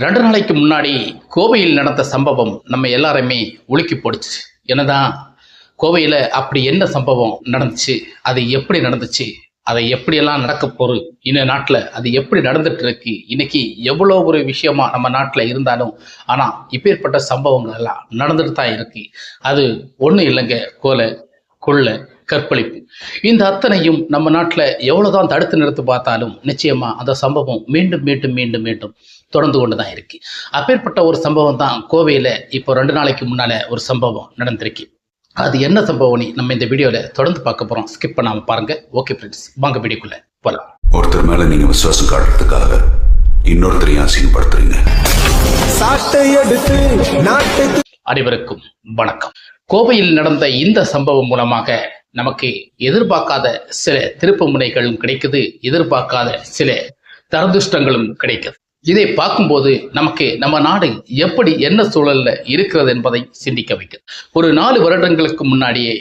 2 நாளைக்கு முன்னாடி கோவையில் நடந்த சம்பவம் நம்ம எல்லாரையுமே உலுக்கி போடுச்சு. என்னதான் கோவையில அப்படி என்ன சம்பவம் நடந்துச்சு? அது எப்படி நடந்துச்சு? அதை எப்படியெல்லாம் நடக்க போகுது? இந்த நாட்டுல அது எப்படி நடந்துட்டு இருக்கு? இன்னைக்கு எவ்வளோ ஒரு விஷயமா நம்ம நாட்டுல இருந்தாலும், ஆனா இப்பேற்பட்ட சம்பவங்கள் எல்லாம் நடந்துட்டு தான் இருக்கு. அது ஒண்ணும் இல்லைங்க. கொலை, கொள்ளை, கற்பழிப்பு. இந்த அத்தனையும் நம்ம நாட்டுல எவ்வளவுதான் தடுத்து நிறுத்தி பார்த்தாலும், நிச்சயமா அந்த சம்பவம் மீண்டும், மீண்டும், மீண்டும், மீண்டும் தொடர்ந்து கொண்டு தான் இருக்கு. அப்பேற்பட்ட ஒரு சம்பவம் தான் கோவையில இப்போ 2 நாளைக்கு முன்னால ஒரு சம்பவம் நடந்திருக்கு. அது என்ன சம்பவம்னு நம்ம இந்த வீடியோல தொடர்ந்து பார்க்க போறோம். ஸ்கிப் பண்ணாம பாருங்க. ஓகே ஃப்ரெண்ட்ஸ், வாங்க வீடியோக்குள்ள போலாம். ஒருத்தர் மேல நீங்க விசுவாசம் காட்டுறதுக்காக இன்னொருத்தரையும் அசிங்கப்படுத்துறீங்க. அனைவருக்கும் வணக்கம். கோவையில் நடந்த இந்த சம்பவம் மூலமாக நமக்கு எதிர்பார்க்காத சில திருப்பு முனைகளும் கிடைக்குது, எதிர்பார்க்காத சில தரதுஷ்டங்களும் கிடைக்குது. இதை பார்க்கும்போது நமக்கு நம்ம நாடு எப்படி என்ன சூழல்ல இருக்கிறது என்பதை சிந்திக்க வைக்குது. ஒரு 4 வருடங்களுக்கு முன்னாடியே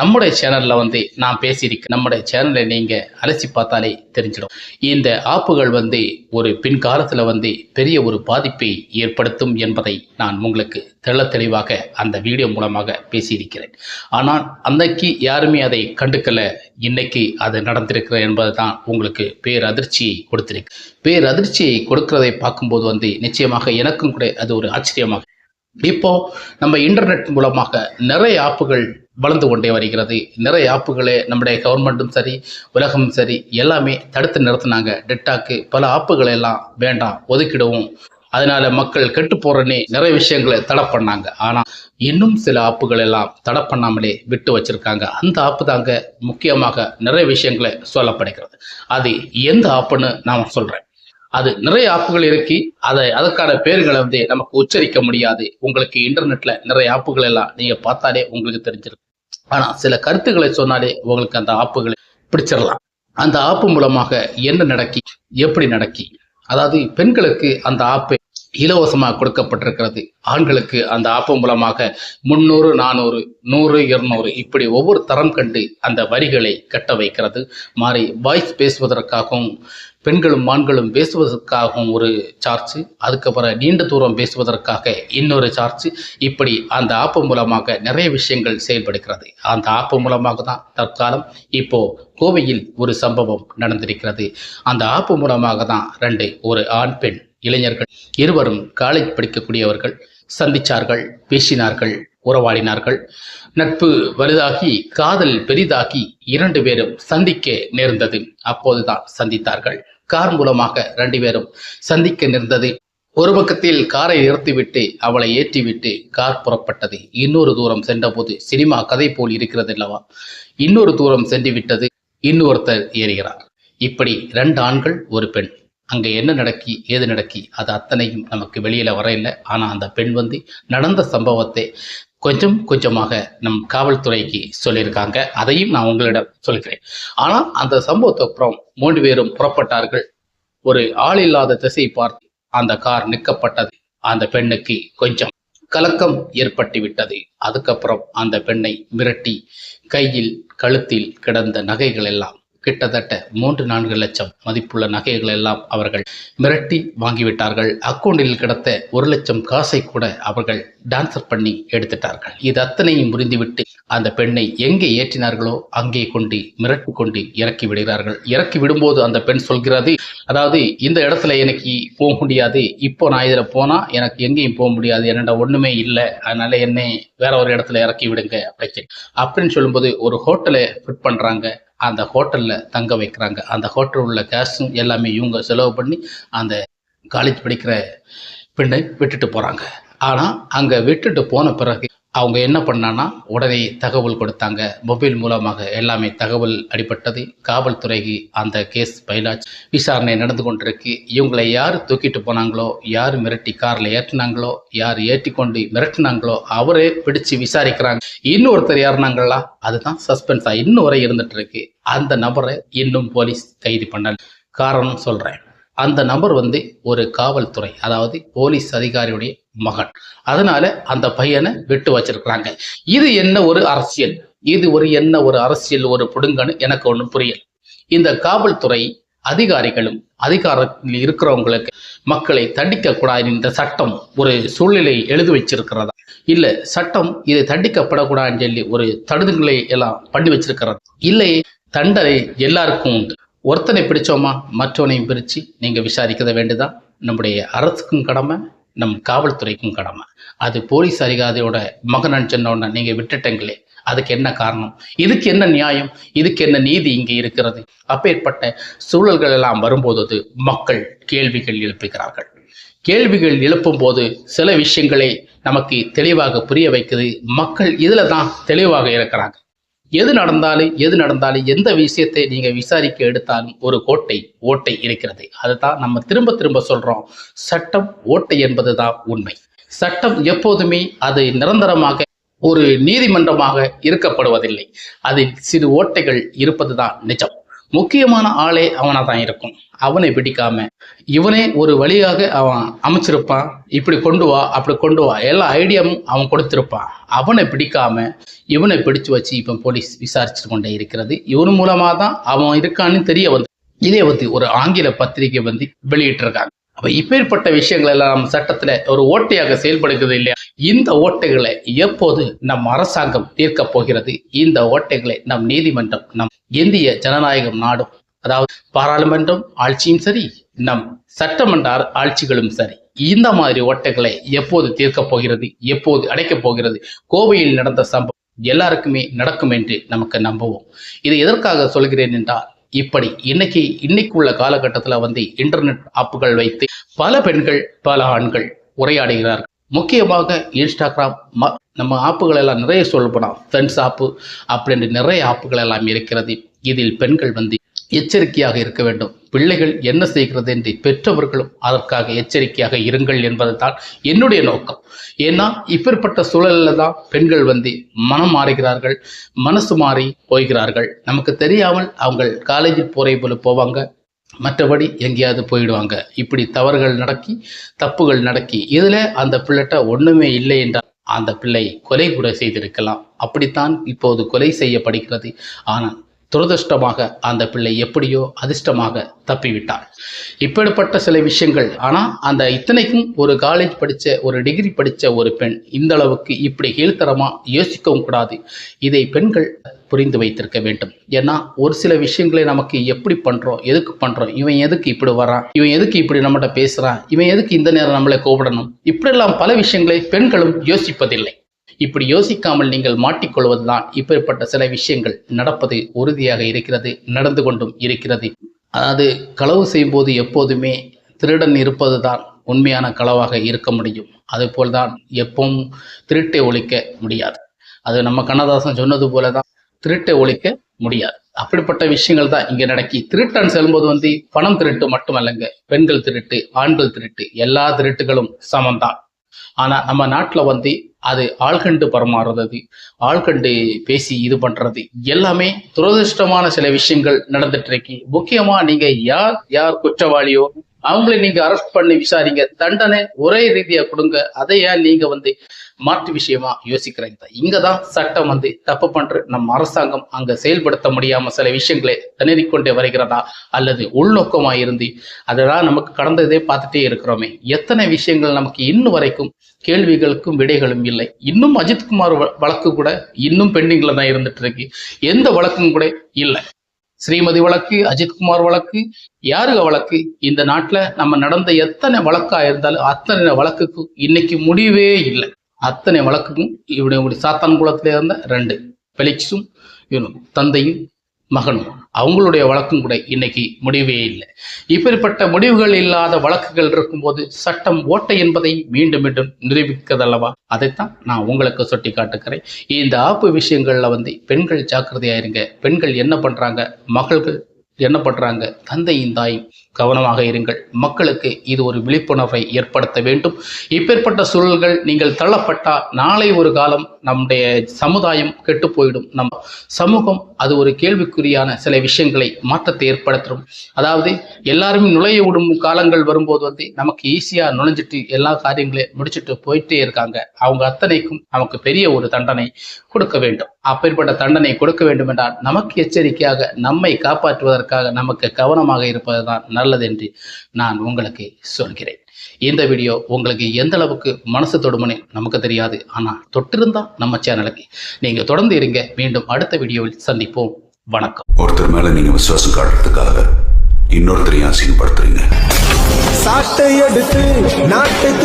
நம்முடைய சேனல்ல நான் பேசியிருக்கேன். நம்முடைய சேனலை நீங்க அலசி பார்த்தாலே தெரிஞ்சிடும். இந்த ஆப்புகள் ஒரு பின்காலத்துல பெரிய ஒரு பாதிப்பை ஏற்படுத்தும் என்பதை நான் உங்களுக்கு தெளிவாக அந்த வீடியோ மூலமாக பேசியிருக்கிறேன். ஆனால் அன்னைக்கு யாருமே அதை கண்டுக்கல. இன்னைக்கு அது நடந்திருக்கிற என்பது தான் உங்களுக்கு பேரதிர்ச்சியை கொடுத்திருக்கு. பேரதிர்ச்சியை கொடுக்கிறதை பார்க்கும்போது நிச்சயமாக எனக்கும் கூட அது ஒரு ஆச்சரியமாக. இப்போ நம்ம இன்டர்நெட் மூலமாக நிறைய ஆப்புகள் வளர்ந்து கொண்டே வருகிறது. நிறைய ஆப்புகளே நம்முடைய கவர்மெண்ட்டும் சரி, உலகமும் சரி, எல்லாமே தடுத்து நிறுத்தினாங்க. டெட்டாக்கு பல ஆப்புகள் எல்லாம் வேண்டாம், ஒதுக்கிடுவோம், அதனால மக்கள் கெட்டு போறனே நிறைய விஷயங்களை தடை பண்ணாங்க. ஆனா இன்னும் சில ஆப்புகள் எல்லாம் தடை பண்ணாமலே விட்டு வச்சிருக்காங்க. அந்த ஆப்பு தாங்க முக்கியமாக நிறைய விஷயங்களை சொல்லப்படுகிறது. அது எந்த ஆப்புன்னு நான் சொல்றேன். அது நிறைய ஆப்புகள் இருக்கு. அதற்கான பேர்களை நமக்கு உச்சரிக்க முடியாது. உங்களுக்கு இன்டர்நெட்ல நிறைய ஆப்புகள் எல்லாம் நீங்க பார்த்தாலே உங்களுக்கு தெரிஞ்சிருக்கும். ஆனா சில கருத்துக்களை சொன்னாலே உங்களுக்கு அந்த ஆப்புகளை பிடிச்சிடலாம். அந்த ஆப்பு மூலமாக என்ன நடக்கி, எப்படி நடக்கி, அதாவது பெண்களுக்கு அந்த ஆப்பு இலவசமாக கொடுக்கப்பட்டிருக்கிறது. ஆண்களுக்கு அந்த ஆப்பு மூலமாக 300, 400, 100, 200 இப்படி ஒவ்வொரு தரம் கண்டு அந்த வரிகளை கட்ட வைக்கிறது. மாறி வாய்ஸ் பேசுவதற்காகவும் பெண்களும் ஆண்களும் பேசுவதற்காகவும் ஒரு சார்ஜ், அதுக்கப்புறம் நீண்ட தூரம் பேசுவதற்காக இன்னொரு சார்ஜ், இப்படி அந்த ஆப்பு மூலமாக நிறைய விஷயங்கள் செயல்படுகிறது. அந்த ஆப்பு மூலமாக தான் தற்காலம் இப்போ கோவையில் ஒரு சம்பவம் நடந்திருக்கிறது. அந்த ஆப்பு மூலமாக தான் ஒரு ஆண் பெண் இளைஞர்கள் இருவரும் காலேஜ் படிக்கக்கூடியவர்கள் சந்திச்சார்கள், பேசினார்கள், உறவாடினார்கள். நட்பு வலுதாகி காதல் பெரிதாகி 2 பேரும் சந்திக்க நேர்ந்தது. அப்போதுதான் சந்தித்தார்கள். கார் மூலமாக 2 பேரும் சந்திக்க நேர்ந்தது. ஒரு பக்கத்தில் காரை நிறுத்திவிட்டு அவளை ஏற்றிவிட்டு கார் புறப்பட்டது. இன்னொரு தூரம் சென்றபோது சினிமா கதை போல் இருக்கிறது அல்லவா, இன்னொரு தூரம் சென்று விட்டது. இன்னொருத்தர் ஏறுகிறார். இப்படி 2 ஆண்கள் ஒரு பெண். அங்கே என்ன நடக்கி ஏது நடக்கி அது அத்தனையும் நமக்கு வெளியில வர இல்லை. ஆனால் அந்த பெண் நடந்த சம்பவத்தை கொஞ்சம் கொஞ்சமாக நம் காவல்துறைக்கு சொல்லியிருக்காங்க. அதையும் நான் உங்களிடம் சொல்கிறேன். ஆனால் அந்த சம்பவத்துக்கு அப்புறம் 3 பேரும் புறப்பட்டார்கள். ஒரு ஆள் இல்லாத திசை பார்த்து அந்த கார் நிற்கப்பட்டது. அந்த பெண்ணுக்கு கொஞ்சம் கலக்கம் ஏற்பட்டு விட்டது. அதுக்கப்புறம் அந்த பெண்ணை மிரட்டி கையில் கழுத்தில் கிடந்த நகைகள் எல்லாம் கிட்டத்தட்ட 3-4 லட்சம் மதிப்புள்ள நகைகள் எல்லாம் அவர்கள் மிரட்டி வாங்கிவிட்டார்கள். அக்கௌண்டில் கிடத்த 1 லட்சம் காசை கூட அவர்கள் டான்சர் பண்ணி எடுத்துட்டார்கள். இது அத்தனையும் முறிந்துவிட்டு அந்த பெண்ணை எங்கே ஏற்றினார்களோ அங்கே கொண்டு மிரட்டி கொண்டு இறக்கி விடுகிறார்கள். இறக்கி விடும்போது அந்த பெண் சொல்கிறது, அதாவது இந்த இடத்துல எனக்கு போக முடியாது, இப்போ நான் இதில் போனா எனக்கு எங்கேயும் போக முடியாது, என்னோட ஒண்ணுமே இல்லை, அதனால என்னை வேற ஒரு இடத்துல இறக்கி விடுங்க அப்படின்னு சொல்லும்போது ஒரு ஹோட்டலை ஃபிட் பண்றாங்க. அந்த ஹோட்டல்ல தங்க வைக்கிறாங்க. அந்த ஹோட்டல் உள்ள கேஷும் எல்லாமே இவங்க செலவு பண்ணி அந்த காலேஜ் படிக்கிற பெண்ணை விட்டுட்டு போறாங்க. ஆனா அங்க விட்டுட்டு போன பிறகு அவங்க என்ன பண்ணான்னா உடனே தகவல் கொடுத்தாங்க. மொபைல் மூலமாக எல்லாமே தகவல் அடிபட்டது. காவல்துறைக்கு அந்த கேஸ் பயிலாச்சு. விசாரணை நடந்து கொண்டிருக்கு. இவங்களை யார் தூக்கிட்டு போனாங்களோ, யார் மிரட்டி கார்ல ஏற்றினாங்களோ, யார் ஏற்றி கொண்டு மிரட்டினாங்களோ அவரே பிடிச்சு விசாரிக்கிறாங்க. இன்னொருத்தர் யாருனாங்களா, அதுதான் சஸ்பென்ஸா இன்னும் வரை இருந்துட்டு இருக்கு. அந்த நபரை இன்னும் போலீஸ் கைது பண்ணல. காரணம் சொல்றேன். அந்த நபர் ஒரு காவல்துறை, அதாவது போலீஸ் அதிகாரியுடைய மகன். அதனால அந்த பையனை விட்டு வச்சிருக்கிறாங்க. இது என்ன ஒரு அரசியல், இது என்ன ஒரு அரசியல், ஒரு புடுங்கன்னு எனக்கு ஒன்றும் புரியல. இந்த காவல்துறை அதிகாரிகளும் அதிகாரத்தில் இருக்கிறவங்களுக்கு மக்களை தண்டிக்க கூடாது இந்த சட்டம் ஒரு சூழ்நிலை எழுதி வச்சிருக்கிறதா, இல்ல சட்டம் இதை தண்டிக்கப்படக்கூடாதுன்னு சொல்லி ஒரு தடுதுகளை எல்லாம் பண்ணி வச்சிருக்கிறது, இல்லை தண்டனை எல்லாருக்கும் உண்டு. ஒருத்தனை பிடிச்சோமா மற்றவனையும் பிரிச்சு நீங்க விசாரிக்க வேண்டியதான் நம்முடைய அரசுக்கும் கடமை, நம் காவல்துறைக்கும் கடமை. அது போலீஸ் அதிகாரியோட மகன் சொன்னோன்னா நீங்க விட்டுட்டீங்களே, அதுக்கு என்ன காரணம், இதுக்கு என்ன நியாயம், இதுக்கு என்ன நீதி இங்கே இருக்கிறது? அப்பேற்பட்ட சூழல்கள் எல்லாம் வரும்போது மக்கள் கேள்விகள் எழுப்புகிறார்கள். கேள்விகள் எழுப்பும் போது சில விஷயங்களை நமக்கு தெளிவாக புரிய வைக்குது. மக்கள் இதுல தான் தெளிவாக இருக்கிறாங்க. எது நடந்தாலும் எந்த விஷயத்தை நீங்க விசாரிக்க எடுத்தாலும் ஒரு ஓட்டை இருக்கிறது. அதுதான் நம்ம திரும்ப திரும்ப சொல்றோம், சட்டம் ஓட்டை என்பதுதான் உண்மை. சட்டம் எப்போதுமே அது நிரந்தரமாக ஒரு நீதிமன்றமாக இருக்கப்படுவதில்லை. அதில் சிறு ஓட்டைகள் இருப்பதுதான் நிஜம். முக்கியமான ஆளே அவனா தான் இருக்கும். அவனை பிடிக்காம இவனே ஒரு வழியாக அவன் அமைச்சிருப்பான், இப்படி கொண்டு வா அப்படி கொண்டு வா எல்லா ஐடியாவும் அவன் கொடுத்திருப்பான். அவனை பிடிக்காம இவனை பிடிச்சு வச்சு இப்ப போலீஸ் விசாரிச்சு கொண்டே இருக்கிறது. இவன் மூலமா தான் அவன் இருக்கான்னு தெரிய வந்து இதே வந்து ஒரு ஆங்கில பத்திரிகை வந்து வெளியிட்டிருக்காங்க. அப்ப இப்பேற்பட்ட விஷயங்கள் எல்லாம் நம்ம சட்டத்துல ஒரு ஓட்டையாக செயல்படுகிறது இல்லையா? இந்த ஓட்டைகளை எப்போது நம் அரசாங்கம் தீர்க்க போகிறது? இந்த ஓட்டைகளை நம் நீதிமன்றம், நம் இந்திய ஜனநாயகம் நாடும், அதாவது பாராளுமன்றம் ஆட்சியும் சரி, நம் சட்டமன்ற ஆட்சிகளும் சரி, இந்த மாதிரி ஓட்டைகளை எப்போது தீர்க்க போகிறது, எப்போது அடைக்கப் போகிறது? கோவையில் நடந்த சம்பவம் எல்லாருக்குமே நடக்கும் என்று நமக்கு நம்புவோம். இதை எதற்காக சொல்கிறேன் என்றால், இப்படி இன்னைக்கு உள்ள காலகட்டத்தில் வந்து இன்டர்நெட் ஆப்புகள் வைத்து பல பெண்கள் பல ஆண்கள் உரையாடுகிறார்கள். முக்கியமாக இன்ஸ்டாகிராம் நம்ம ஆப்புகள் எல்லாம் நிறைய சொல்லப்போனால் ஃப்ரெண்ட்ஸ் ஆப்பு அப்படின்னு நிறைய ஆப்புகள் எல்லாம் இருக்கிறது. இதில் பெண்கள் வந்து எச்சரிக்கையாக இருக்க வேண்டும். பிள்ளைகள் என்ன செய்கிறது என்று பெற்றவர்களும் அதற்காக எச்சரிக்கையாக இருங்கள் என்பது தான் என்னுடைய நோக்கம். ஏன்னா இப்பேற்பட்ட சூழலில் தான் பெண்கள் வந்து மனம் மாறுகிறார்கள், மனசு மாறி போய்கிறார்கள். நமக்கு தெரியாமல் அவங்க காலேஜில் போகிற போல போவாங்க, மற்றபடி எங்கேயாவது போயிடுவாங்க. இப்படி தப்புகள் நடக்கி இதில் அந்த பிள்ளைகிட்ட ஒன்றுமே இல்லை என்றால் அந்த பிள்ளை கொலை கூட செய்திருக்கலாம். அப்படித்தான் இப்போது கொலை செய்யப்படுகிறது. ஆனால் துரதிருஷ்டமாக அந்த பிள்ளை எப்படியோ அதிர்ஷ்டமாக தப்பிவிட்டார். இப்படிப்பட்ட சில விஷயங்கள். ஆனால் அந்த இத்தனைக்கும் ஒரு காலேஜ் படித்த ஒரு டிகிரி படித்த ஒரு பெண் இந்த அளவுக்கு இப்படி கீழ்த்தரமாக யோசிக்கவும் கூடாது. இதை பெண்கள் புரிந்து வைத்திருக்க வேண்டும். ஏன்னா ஒரு சில விஷயங்களை நமக்கு எப்படி பண்ணுறோம், எதுக்கு பண்ணுறோம், இவன் எதுக்கு இப்படி வரான், இவன் எதுக்கு இப்படி நம்மகிட்ட பேசுகிறான், இவன் எதுக்கு இந்த நேரம் நம்மளை கூப்பிடணும், இப்படியெல்லாம் பல விஷயங்களை பெண்களும் யோசிப்பதில்லை. இப்படி யோசிக்காமல் நீங்கள் மாட்டிக்கொள்வதுதான் இப்படிப்பட்ட சில விஷயங்கள் நடப்பது உறுதியாக இருக்கிறது, நடந்து கொண்டும் இருக்கிறது. அதாவது களவு செய்யும் போது எப்போதுமே திருடன் இருப்பது தான் உண்மையான களவாக இருக்க முடியும். அதுபோல்தான் எப்பவும் திருட்டை ஒழிக்க முடியாது. அது நம்ம கண்ணதாசன் சொன்னது போலதான் திருட்டை ஒழிக்க முடியாது. அப்படிப்பட்ட விஷயங்கள் தான் இங்க நடக்கி. திருட்டன் செல்லும்போது வந்து பணம் திருட்டு மட்டுமல்லங்க, பெண்கள் திருட்டு, ஆண்கள் திருட்டு, எல்லா திருட்டுகளும் சமம்தான். ஆனா நம்ம நாட்டுல வந்து அது ஆள்கண்டு பரமாறுறது, ஆள்கண்டு பேசி இது பண்றது எல்லாமே துரதிருஷ்டமான சில விஷயங்கள் நடந்துட்டு இருக்கு. முக்கியமா நீங்க யார் குற்றவாளியோ அவங்களை நீங்க அரெஸ்ட் பண்ணி விசாரிங்க, தண்டனை ஒரே ரீதியா கொடுங்க. அதை ஏன் நீங்க வந்து மாற்று விஷயமா யோசிக்கிறீங்க? இங்கதான் சட்டம் வந்து தப்பு பண்ற நம்ம அரசாங்கம் அங்க செயல்படுத்த முடியாம சில விஷயங்களை திணறிக்கொண்டே வருகிறதா, அல்லது உள்நோக்கமா இருந்து அதெல்லாம் நமக்கு கடந்ததே பார்த்துட்டே இருக்கிறோமே. எத்தனை விஷயங்கள் நமக்கு இன்னும் வரைக்கும் கேள்விகளுக்கும் விடைகளும் இல்லை. இன்னும் அஜித்குமார் வழக்கு கூட இன்னும் பெண்டிங்ல தான் இருந்துட்டு இருக்கு. எந்த வழக்கும் கூட இல்லை. ஸ்ரீமதி வழக்கு, அஜித்குமார் வழக்கு, யாருக வழக்கு, இந்த நாட்டுல நம்ம நடந்த எத்தனை வழக்கா இருந்தாலும் அத்தனை வழக்குக்கும் இன்னைக்கு முடிவே இல்லை. அத்தனை வழக்குக்கும் இப்படி சாத்தான் குளத்துல இருந்த 2 பெலிக்ஸும் தந்தையும் மகனும் அவங்களுடைய வழக்கும் கூட இன்னைக்கு முடிவே இல்லை. இப்படிப்பட்ட முடிவுகள் இல்லாத வழக்குகள் இருக்கும்போது சட்டம் ஓட்டை என்பதை மீண்டும் மீண்டும் நிரூபிக்கிறதல்லவா? அதைத்தான் நான் உங்களுக்கு சுட்டி காட்டுக்கிறேன். இந்த ஆப்பு விஷயங்கள்ல வந்து பெண்கள் ஜாக்கிரதையாயிருங்க. பெண்கள் என்ன பண்றாங்க, மகள்கள் என்ன பண்றாங்க, தந்தையும் தாயும் கவனமாக இருங்கள். மக்களுக்கு இது ஒரு விழிப்புணர்வை ஏற்படுத்த வேண்டும். இப்பேற்பட்ட சூழல்கள் நீங்கள் தள்ளப்பட்டால் நாளை ஒரு காலம் நம்முடைய சமுதாயம் கெட்டு போயிடும். நம் சமூகம் அது ஒரு கேள்விக்குறியான சில விஷயங்களை மாற்றத்தை ஏற்படுத்தும். அதாவது எல்லாருமே நுழைய விடும் காலங்கள் வரும்போது வந்து நமக்கு ஈஸியா நுழைஞ்சிட்டு எல்லா காரியங்களையும் முடிச்சுட்டு போயிட்டே இருக்காங்க. அவங்க அத்தனைக்கும் நமக்கு பெரிய ஒரு தண்டனை கொடுக்க வேண்டும். அப்பேற்பட்ட தண்டனை கொடுக்க வேண்டும் என்றால் நமக்கு எச்சரிக்கையாக நம்மை காப்பாற்றுவதற்கு செய்வதற்காக நமக்கு கவனமாக இருப்பதுதான் நல்லது என்று நான் உங்களுக்கு சொல்கிறேன். இந்த வீடியோ உங்களுக்கு எந்த அளவுக்கு மனசு தொடுமனே நமக்கு தெரியாது. ஆனால் தொட்டிருந்தா நம்ம சேனலுக்கு நீங்கள் தொடர்ந்து இருங்க. மீண்டும் அடுத்த வீடியோவில் சந்திப்போம். வணக்கம். ஒருத்தர் மேல நீங்க விசுவாசம் காட்டுறதுக்காக இன்னொருத்தரையும் அசிங்கப்படுத்துறீங்க. சாட்டை எடுத்து நாட்டுக்கு